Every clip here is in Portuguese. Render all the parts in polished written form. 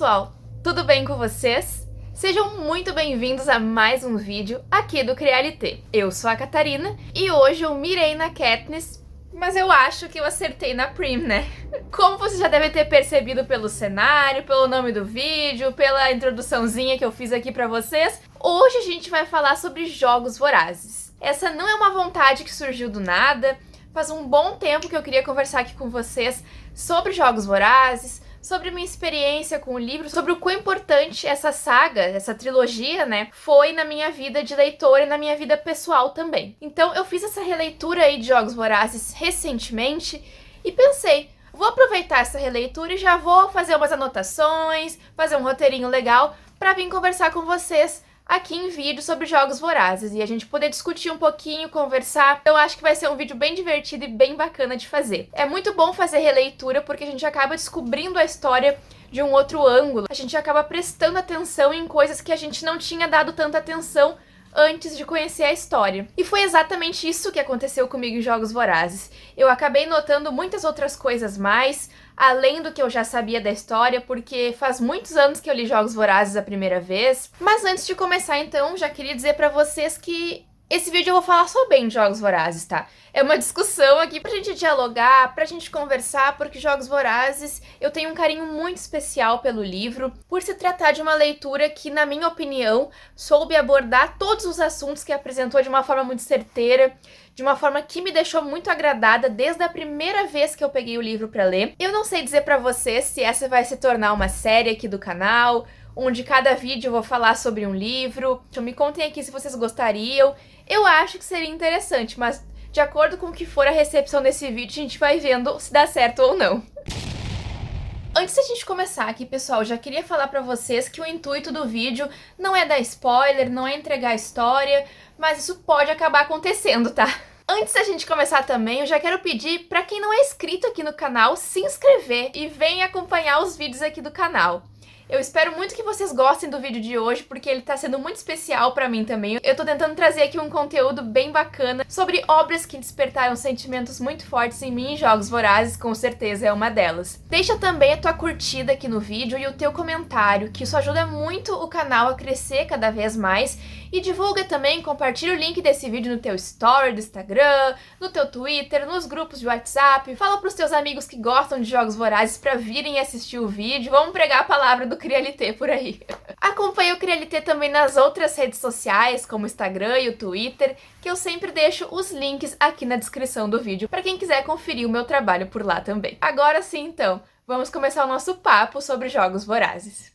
pessoal, tudo bem com vocês? Sejam muito bem-vindos a mais um vídeo aqui do Crialité. Eu sou a Catarina e hoje eu mirei na Katniss, mas eu acho que eu acertei na Prim, né? Como vocês já devem ter percebido pelo cenário, pelo nome do vídeo, pela introduçãozinha que eu fiz aqui pra vocês, hoje a gente vai falar sobre Jogos Vorazes. Essa não é uma vontade que surgiu do nada, faz um bom tempo que eu queria conversar aqui com vocês sobre Jogos Vorazes, sobre minha experiência com o livro, sobre o quão importante essa saga, essa trilogia, né, foi na minha vida de leitora e na minha vida pessoal também. Então eu fiz essa releitura aí de Jogos Vorazes recentemente e pensei, vou aproveitar essa releitura e já vou fazer umas anotações, fazer um roteirinho legal para vir conversar com vocês aqui em vídeo sobre Jogos Vorazes e a gente poder discutir um pouquinho, conversar. Eu acho que vai ser um vídeo bem divertido e bem bacana de fazer. É muito bom fazer releitura porque a gente acaba descobrindo a história de um outro ângulo. A gente acaba prestando atenção em coisas que a gente não tinha dado tanta atenção antes de conhecer a história. E foi exatamente isso que aconteceu comigo em Jogos Vorazes. Eu acabei notando muitas outras coisas mais, além do que eu já sabia da história, porque faz muitos anos que eu li Jogos Vorazes a primeira vez. Mas antes de começar, então, já queria dizer pra vocês que esse vídeo eu vou falar só bem de Jogos Vorazes, tá? É uma discussão aqui pra gente dialogar, pra gente conversar, porque Jogos Vorazes eu tenho um carinho muito especial pelo livro, por se tratar de uma leitura que, na minha opinião, soube abordar todos os assuntos que apresentou de uma forma muito certeira, de uma forma que me deixou muito agradada desde a primeira vez que eu peguei o livro pra ler. Eu não sei dizer pra vocês se essa vai se tornar uma série aqui do canal, onde cada vídeo eu vou falar sobre um livro. Então me contem aqui se vocês gostariam. Eu acho que seria interessante, mas de acordo com o que for a recepção desse vídeo, a gente vai vendo se dá certo ou não. Antes da gente começar aqui, pessoal, já queria falar pra vocês que o intuito do vídeo não é dar spoiler, não é entregar a história, mas isso pode acabar acontecendo, tá? Antes da gente começar também, eu já quero pedir pra quem não é inscrito aqui no canal, se inscrever e venha acompanhar os vídeos aqui do canal. Eu espero muito que vocês gostem do vídeo de hoje, porque ele tá sendo muito especial pra mim também. Eu tô tentando trazer aqui um conteúdo bem bacana sobre obras que despertaram sentimentos muito fortes em mim, e Jogos Vorazes com certeza é uma delas. Deixa também a tua curtida aqui no vídeo e o teu comentário, que isso ajuda muito o canal a crescer cada vez mais. E divulga também, compartilha o link desse vídeo no teu story do Instagram, no teu Twitter, nos grupos de WhatsApp. Fala pros teus amigos que gostam de Jogos Vorazes pra virem assistir o vídeo. Vamos pregar a palavra do Crialité por aí. Acompanhe o Crialité também nas outras redes sociais, como o Instagram e o Twitter, que eu sempre deixo os links aqui na descrição do vídeo, para quem quiser conferir o meu trabalho por lá também. Agora sim, então, vamos começar o nosso papo sobre Jogos Vorazes.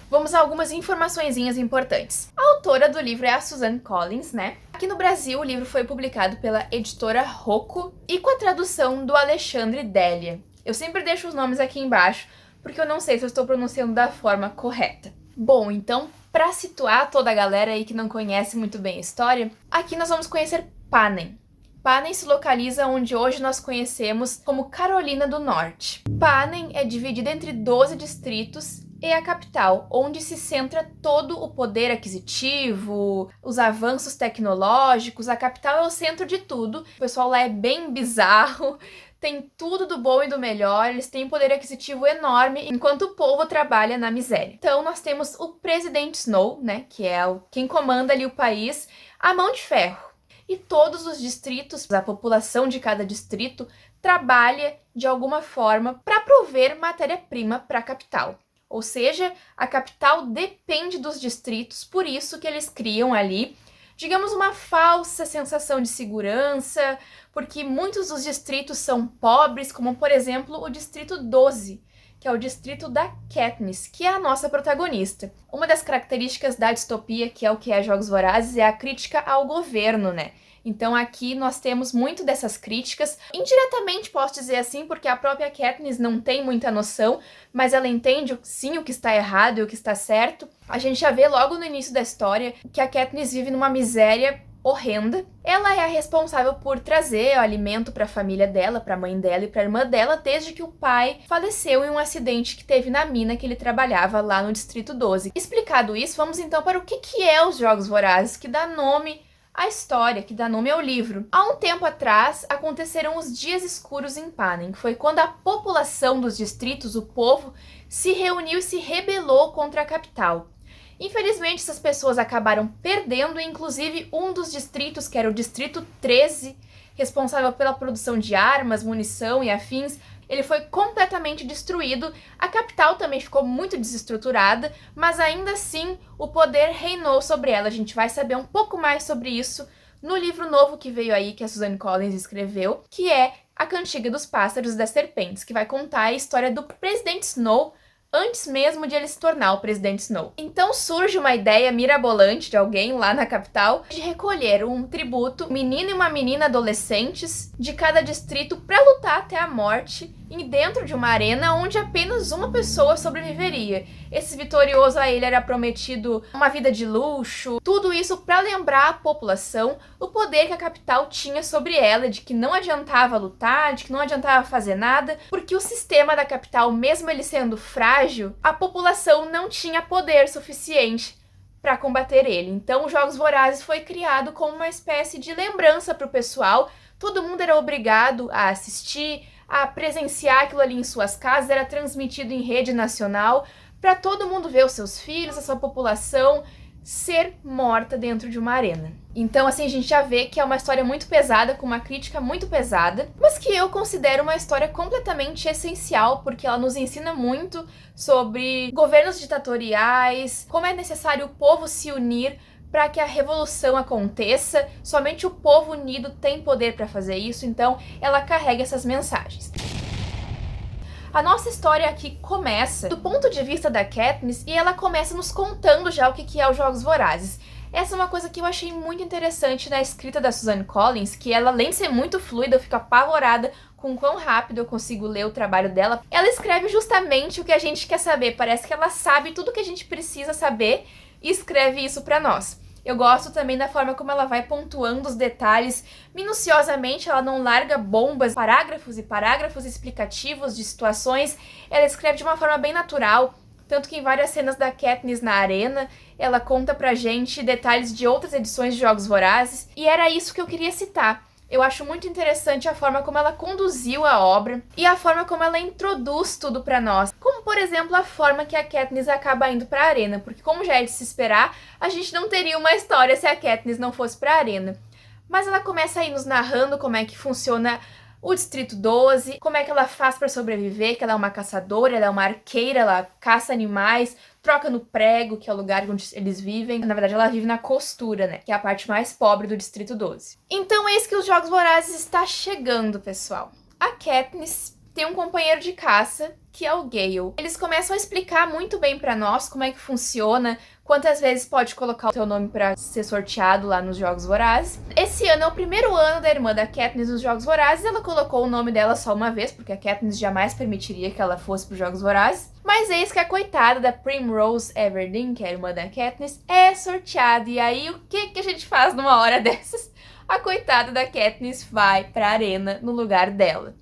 Vamos a algumas informaçõezinhas importantes. A autora do livro é a Suzanne Collins, né? Aqui no Brasil, o livro foi publicado pela editora Rocco e com a tradução do Alexandre Delia. Eu sempre deixo os nomes aqui embaixo, porque eu não sei se eu estou pronunciando da forma correta. Bom, então, para situar toda a galera aí que não conhece muito bem a história, aqui nós vamos conhecer Panem. Panem se localiza onde hoje nós conhecemos como Carolina do Norte. Panem é dividida entre 12 distritos e a capital, onde se centra todo o poder aquisitivo, os avanços tecnológicos. A capital é o centro de tudo. O pessoal lá é bem bizarro, tem tudo do bom e do melhor, eles têm um poder aquisitivo enorme, enquanto o povo trabalha na miséria. Então nós temos o presidente Snow, né, que é quem comanda ali o país, a mão de ferro. E todos os distritos, a população de cada distrito, trabalha de alguma forma para prover matéria-prima para a capital. Ou seja, a capital depende dos distritos, por isso que eles criam ali, digamos, uma falsa sensação de segurança, porque muitos dos distritos são pobres, como por exemplo o distrito 12, que é o distrito da Katniss, que é a nossa protagonista. Uma das características da distopia, que é Jogos Vorazes, é a crítica ao governo, né? Então aqui nós temos muito dessas críticas, indiretamente posso dizer assim, porque a própria Katniss não tem muita noção, mas ela entende sim o que está errado e o que está certo. A gente já vê logo no início da história que a Katniss vive numa miséria horrenda. Ela é a responsável por trazer o alimento para a família dela, para a mãe dela e para a irmã dela, desde que o pai faleceu em um acidente que teve na mina que ele trabalhava lá no Distrito 12. Explicado isso, vamos então para o que é os Jogos Vorazes, que dá nome a história que dá nome ao livro. Há um tempo atrás, aconteceram os Dias Escuros em Panem, que foi quando a população dos distritos, o povo, se reuniu e se rebelou contra a capital. Infelizmente, essas pessoas acabaram perdendo, inclusive um dos distritos, que era o Distrito 13, responsável pela produção de armas, munição e afins, ele foi completamente destruído. A capital também ficou muito desestruturada, mas ainda assim o poder reinou sobre ela. A gente vai saber um pouco mais sobre isso no livro novo que veio aí, que a Suzanne Collins escreveu, que é A Cantiga dos Pássaros e das Serpentes, que vai contar a história do presidente Snow antes mesmo de ele se tornar o presidente Snow. Então surge uma ideia mirabolante de alguém lá na capital de recolher um tributo, um menino e uma menina adolescentes de cada distrito para lutar até a morte dentro de uma arena onde apenas uma pessoa sobreviveria. Esse vitorioso a ele era prometido uma vida de luxo, tudo isso para lembrar a população o poder que a capital tinha sobre ela, de que não adiantava lutar, de que não adiantava fazer nada, porque o sistema da capital, mesmo ele sendo frágil, a população não tinha poder suficiente para combater ele. Então, os Jogos Vorazes foi criado como uma espécie de lembrança para o pessoal. Todo mundo era obrigado a assistir, a presenciar aquilo ali em suas casas, era transmitido em rede nacional, para todo mundo ver os seus filhos, a sua população ser morta dentro de uma arena. Então, assim, a gente já vê que é uma história muito pesada, com uma crítica muito pesada, mas que eu considero uma história completamente essencial, porque ela nos ensina muito sobre governos ditatoriais, como é necessário o povo se unir para que a revolução aconteça. Somente o povo unido tem poder para fazer isso, então ela carrega essas mensagens. A nossa história aqui começa do ponto de vista da Katniss e ela começa nos contando já o que é os Jogos Vorazes. Essa é uma coisa que eu achei muito interessante na escrita da Suzanne Collins, que ela, além de ser muito fluida, eu fico apavorada com o quão rápido eu consigo ler o trabalho dela. Ela escreve justamente o que a gente quer saber, parece que ela sabe tudo que a gente precisa saber e escreve isso pra nós. Eu gosto também da forma como ela vai pontuando os detalhes minuciosamente, ela não larga bombas, parágrafos e parágrafos explicativos de situações, ela escreve de uma forma bem natural, tanto que em várias cenas da Katniss na arena, ela conta pra gente detalhes de outras edições de Jogos Vorazes, e era isso que eu queria citar. Eu acho muito interessante a forma como ela conduziu a obra e a forma como ela introduz tudo pra nós. Como, por exemplo, a forma que a Katniss acaba indo pra arena, porque como já é de se esperar, a gente não teria uma história se a Katniss não fosse pra arena. Mas ela começa aí nos narrando como é que funciona o Distrito 12, como é que ela faz pra sobreviver, que ela é uma caçadora, ela é uma arqueira, ela caça animais, troca no prego, que é o lugar onde eles vivem. Na verdade, ela vive na costura, né? Que é a parte mais pobre do Distrito 12. Então, eis que os Jogos Vorazes está chegando, pessoal. A Katniss tem um companheiro de caça, que é o Gale. Eles começam a explicar muito bem pra nós como é que funciona, quantas vezes pode colocar o seu nome pra ser sorteado lá nos Jogos Vorazes. Esse ano é o primeiro ano da irmã da Katniss nos Jogos Vorazes. Ela colocou o nome dela só uma vez, porque a Katniss jamais permitiria que ela fosse pros Jogos Vorazes. Mas eis que a coitada da Primrose Everdeen, que é a irmã da Katniss, é sorteada. E aí, o que a gente faz numa hora dessas? A coitada da Katniss vai pra arena no lugar dela.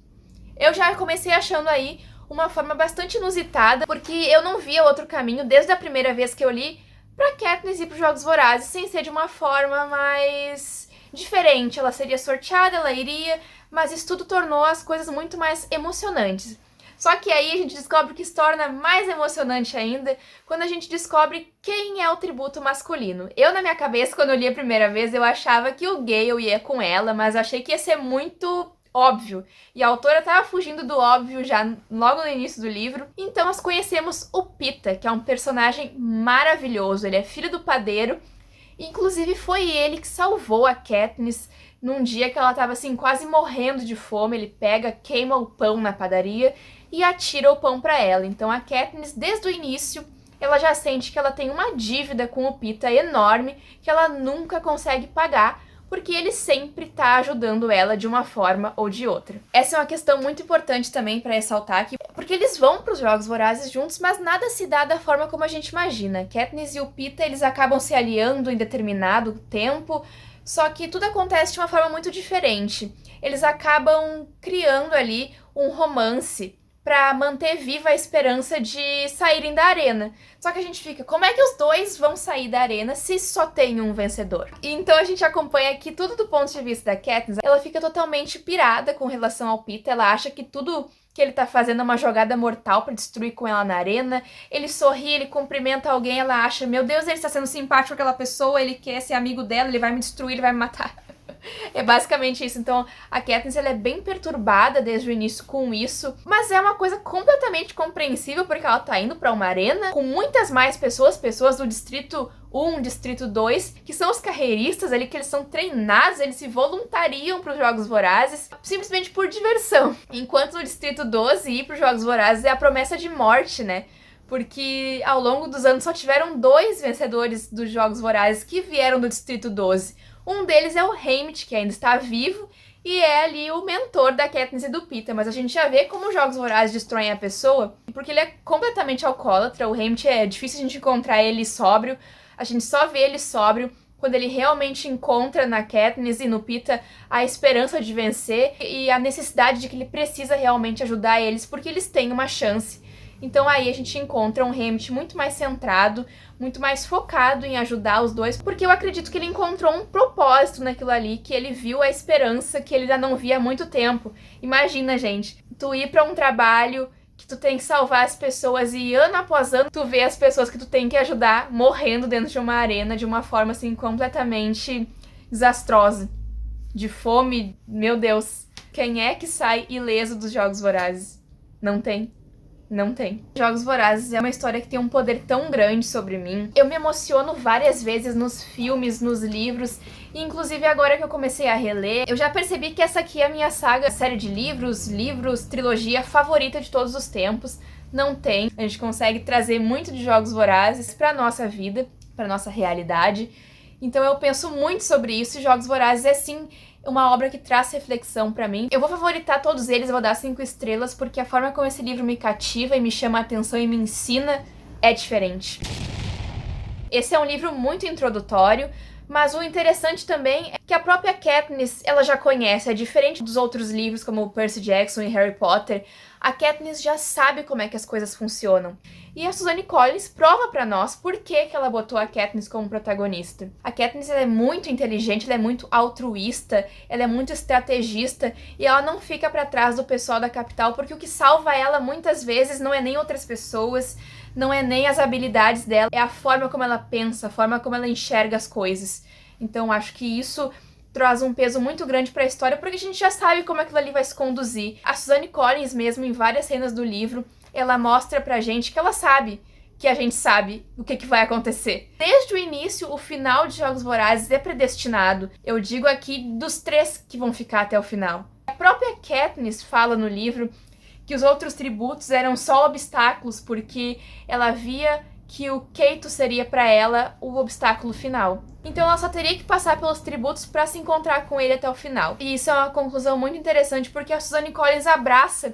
Eu já comecei achando aí uma forma bastante inusitada, porque eu não via outro caminho desde a primeira vez que eu li pra Katniss ir pros Jogos Vorazes, sem ser de uma forma mais diferente. Ela seria sorteada, ela iria, mas isso tudo tornou as coisas muito mais emocionantes. Só que aí a gente descobre que se torna mais emocionante ainda quando a gente descobre quem é o tributo masculino. Eu, na minha cabeça, quando eu li a primeira vez, eu achava que o Gale ia com ela, mas achei que ia ser muito óbvio. E a autora estava fugindo do óbvio já logo no início do livro. Então nós conhecemos o Pita, que é um personagem maravilhoso. Ele é filho do padeiro. Inclusive foi ele que salvou a Katniss num dia que ela estava assim quase morrendo de fome. Ele pega, queima o pão na padaria e atira o pão para ela. Então a Katniss, desde o início, ela já sente que ela tem uma dívida com o Pita enorme que ela nunca consegue pagar, porque ele sempre tá ajudando ela de uma forma ou de outra. Essa é uma questão muito importante também para ressaltar aqui, porque eles vão para os Jogos Vorazes juntos, mas nada se dá da forma como a gente imagina. Katniss e o Pita, eles acabam se aliando em determinado tempo, só que tudo acontece de uma forma muito diferente. Eles acabam criando ali um romance pra manter viva a esperança de saírem da arena. Só que a gente fica, como é que os dois vão sair da arena se só tem um vencedor? E então a gente acompanha aqui tudo do ponto de vista da Katniss. Ela fica totalmente pirada com relação ao Peeta, ela acha que tudo que ele tá fazendo é uma jogada mortal pra destruir com ela na arena. Ele sorri, ele cumprimenta alguém, ela acha, meu Deus, ele está sendo simpático com aquela pessoa, ele quer ser amigo dela, ele vai me destruir, ele vai me matar. É basicamente isso. Então, a Katniss, ela é bem perturbada desde o início com isso, mas é uma coisa completamente compreensível, porque ela tá indo pra uma arena com muitas mais pessoas, pessoas do Distrito 1, Distrito 2, que são os carreiristas ali, que eles são treinados, eles se voluntariam pros Jogos Vorazes, simplesmente por diversão. Enquanto no Distrito 12, ir pros Jogos Vorazes é a promessa de morte, né? Porque ao longo dos anos só tiveram 2 vencedores dos Jogos Vorazes que vieram do Distrito 12. Um deles é o Haymitch, que ainda está vivo, e é ali o mentor da Katniss e do Peeta. Mas a gente já vê como os Jogos Vorazes destroem a pessoa, porque ele é completamente alcoólatra. O Haymitch é difícil a gente encontrar ele sóbrio, a gente só vê ele sóbrio quando ele realmente encontra na Katniss e no Peeta a esperança de vencer e a necessidade de que ele precisa realmente ajudar eles, porque eles têm uma chance. Então aí a gente encontra um Haymitch muito mais centrado, muito mais focado em ajudar os dois, porque eu acredito que ele encontrou um propósito naquilo ali, que ele viu a esperança que ele já não via há muito tempo. Imagina, gente, tu ir pra um trabalho que tu tem que salvar as pessoas e ano após ano tu vê as pessoas que tu tem que ajudar morrendo dentro de uma arena de uma forma assim completamente desastrosa. De fome, meu Deus. Quem é que sai ileso dos Jogos Vorazes? Não tem. Não tem. Jogos Vorazes é uma história que tem um poder tão grande sobre mim. Eu me emociono várias vezes nos filmes, nos livros, e inclusive agora que eu comecei a reler, eu já percebi que essa aqui é a minha saga, série de livros, trilogia favorita de todos os tempos. Não tem. A gente consegue trazer muito de Jogos Vorazes pra nossa vida, pra nossa realidade. Então eu penso muito sobre isso, e Jogos Vorazes é sim uma obra que traz reflexão pra mim. Eu vou favoritar todos eles, eu vou dar 5 estrelas, porque a forma como esse livro me cativa e me chama a atenção e me ensina é diferente. Esse é um livro muito introdutório, mas o interessante também é que a própria Katniss, ela já conhece, é diferente dos outros livros como Percy Jackson e Harry Potter. A Katniss já sabe como é que as coisas funcionam. E a Suzanne Collins prova pra nós por que ela botou a Katniss como protagonista. A Katniss, ela é muito inteligente, ela é muito altruísta, ela é muito estrategista e ela não fica pra trás do pessoal da capital, porque o que salva ela muitas vezes não é nem outras pessoas, não é nem as habilidades dela, é a forma como ela pensa, a forma como ela enxerga as coisas. Então acho que isso traz um peso muito grande pra história, porque a gente já sabe como aquilo ali vai se conduzir. A Suzanne Collins mesmo, em várias cenas do livro, ela mostra pra gente que ela sabe que a gente sabe o que vai acontecer. Desde o início, o final de Jogos Vorazes é predestinado. Eu digo aqui dos 3 que vão ficar até o final. A própria Katniss fala no livro que os outros tributos eram só obstáculos, porque ela via que o Keito seria pra ela o obstáculo final. Então ela só teria que passar pelos tributos pra se encontrar com ele até o final. E isso é uma conclusão muito interessante, porque a Suzanne Collins abraça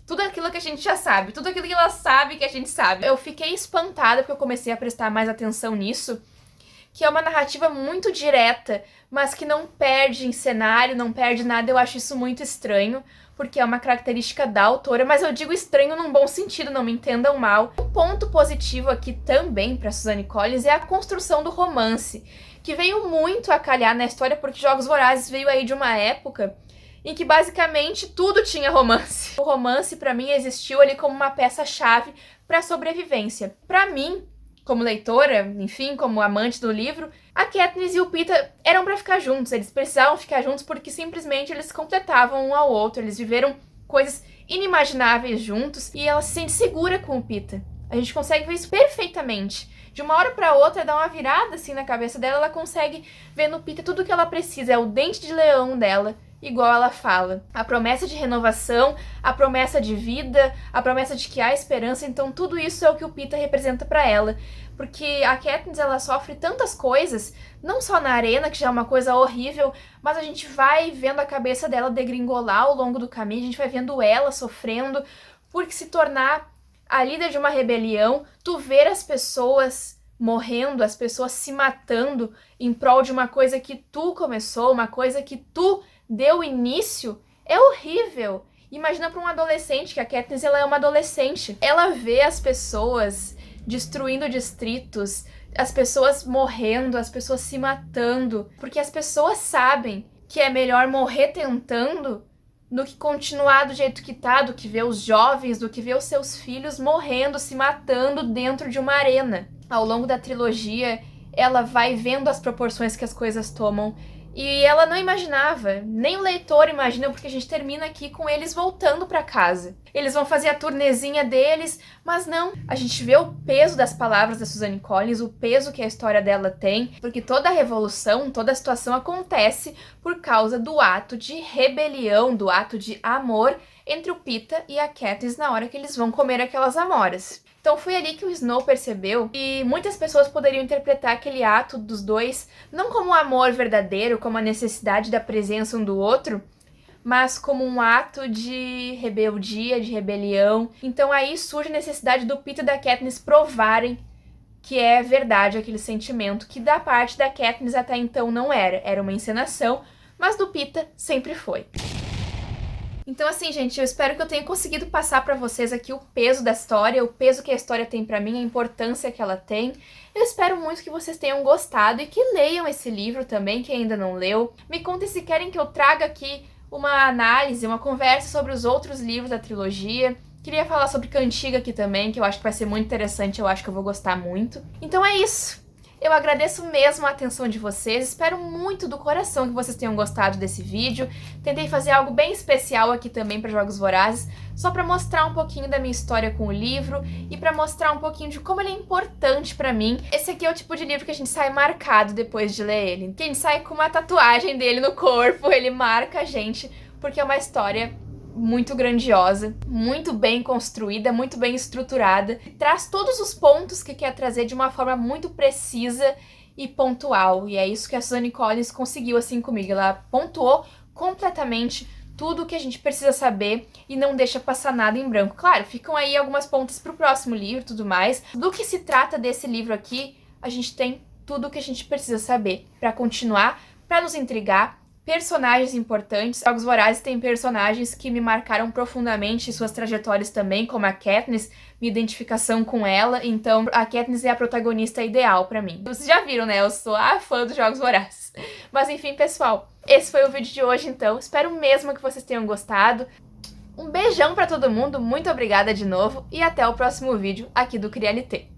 tudo aquilo que a gente já sabe, tudo aquilo que ela sabe que a gente sabe. Eu fiquei espantada porque eu comecei a prestar mais atenção nisso, que é uma narrativa muito direta, mas que não perde em cenário, não perde nada. Eu acho isso muito estranho, porque é uma característica da autora, mas eu digo estranho num bom sentido, não me entendam mal. Um ponto positivo aqui também para Suzanne Collins é a construção do romance, que veio muito a calhar na história, porque Jogos Vorazes veio aí de uma época em que basicamente tudo tinha romance. O romance, pra mim, existiu ali como uma peça-chave pra sobrevivência. Pra mim, como leitora, enfim, como amante do livro, a Katniss e o Peeta eram pra ficar juntos. Eles precisavam ficar juntos porque simplesmente eles completavam um ao outro. Eles viveram coisas inimagináveis juntos e ela se sente segura com o Peeta. A gente consegue ver isso perfeitamente. De uma hora pra outra, dá uma virada assim na cabeça dela, ela consegue ver no Peeta tudo o que ela precisa. É o dente de leão dela, igual ela fala. A promessa de renovação, a promessa de vida, a promessa de que há esperança. Então tudo isso é o que o Peeta representa pra ela. Porque a Katniss, ela sofre tantas coisas, não só na arena, que já é uma coisa horrível, mas a gente vai vendo a cabeça dela degringolar ao longo do caminho, a gente vai vendo ela sofrendo, porque se tornar a líder de uma rebelião, tu ver as pessoas morrendo, as pessoas se matando em prol de uma coisa que tu começou, uma coisa que tu deu início, é horrível. Imagina para um adolescente, que a Katniss ela é uma adolescente. Ela vê as pessoas destruindo distritos, as pessoas morrendo, as pessoas se matando, porque as pessoas sabem que é melhor morrer tentando do que continuar do jeito que tá, do que ver os jovens, do que ver os seus filhos morrendo, se matando dentro de uma arena. Ao longo da trilogia, ela vai vendo as proporções que as coisas tomam e ela não imaginava, nem o leitor imagina, porque a gente termina aqui com eles voltando pra casa. Eles vão fazer a turnezinha deles, mas não. A gente vê o peso das palavras da Suzanne Collins, o peso que a história dela tem, porque toda a revolução, toda a situação acontece por causa do ato de rebelião, do ato de amor entre o Peeta e a Katniss na hora que eles vão comer aquelas amoras. Então foi ali que o Snow percebeu que muitas pessoas poderiam interpretar aquele ato dos dois não como um amor verdadeiro, como a necessidade da presença um do outro, mas como um ato de rebeldia, de rebelião. Então aí surge a necessidade do Peeta e da Katniss provarem que é verdade aquele sentimento, que da parte da Katniss até então não era. Era uma encenação, mas do Peeta sempre foi. Então assim, gente, eu espero que eu tenha conseguido passar pra vocês aqui o peso da história, o peso que a história tem pra mim, a importância que ela tem. Eu espero muito que vocês tenham gostado e que leiam esse livro também, quem ainda não leu. Me contem se querem que eu traga aqui uma análise, uma conversa sobre os outros livros da trilogia. Queria falar sobre Cantiga aqui também, que eu acho que vai ser muito interessante, eu acho que eu vou gostar muito. Então é isso! Eu agradeço mesmo a atenção de vocês, espero muito do coração que vocês tenham gostado desse vídeo. Tentei fazer algo bem especial aqui também para Jogos Vorazes, só para mostrar um pouquinho da minha história com o livro e para mostrar um pouquinho de como ele é importante para mim. Esse aqui é o tipo de livro que a gente sai marcado depois de ler ele, que a gente sai com uma tatuagem dele no corpo, ele marca a gente, porque é uma história muito grandiosa, muito bem construída, muito bem estruturada, e traz todos os pontos que quer trazer de uma forma muito precisa e pontual, e é isso que a Suzanne Collins conseguiu assim comigo. Ela pontuou completamente tudo o que a gente precisa saber e não deixa passar nada em branco. Claro, ficam aí algumas pontas pro próximo livro e tudo mais. Do que se trata desse livro aqui, a gente tem tudo o que a gente precisa saber para continuar, para nos intrigar. Personagens importantes. Jogos Vorazes tem personagens que me marcaram profundamente, suas trajetórias também, como a Katniss, minha identificação com ela, então a Katniss é a protagonista ideal pra mim. Vocês já viram, né? Eu sou a fã dos Jogos Vorazes. Mas enfim, pessoal, esse foi o vídeo de hoje então. Espero mesmo que vocês tenham gostado. Um beijão pra todo mundo, muito obrigada de novo e até o próximo vídeo aqui do CriaLT.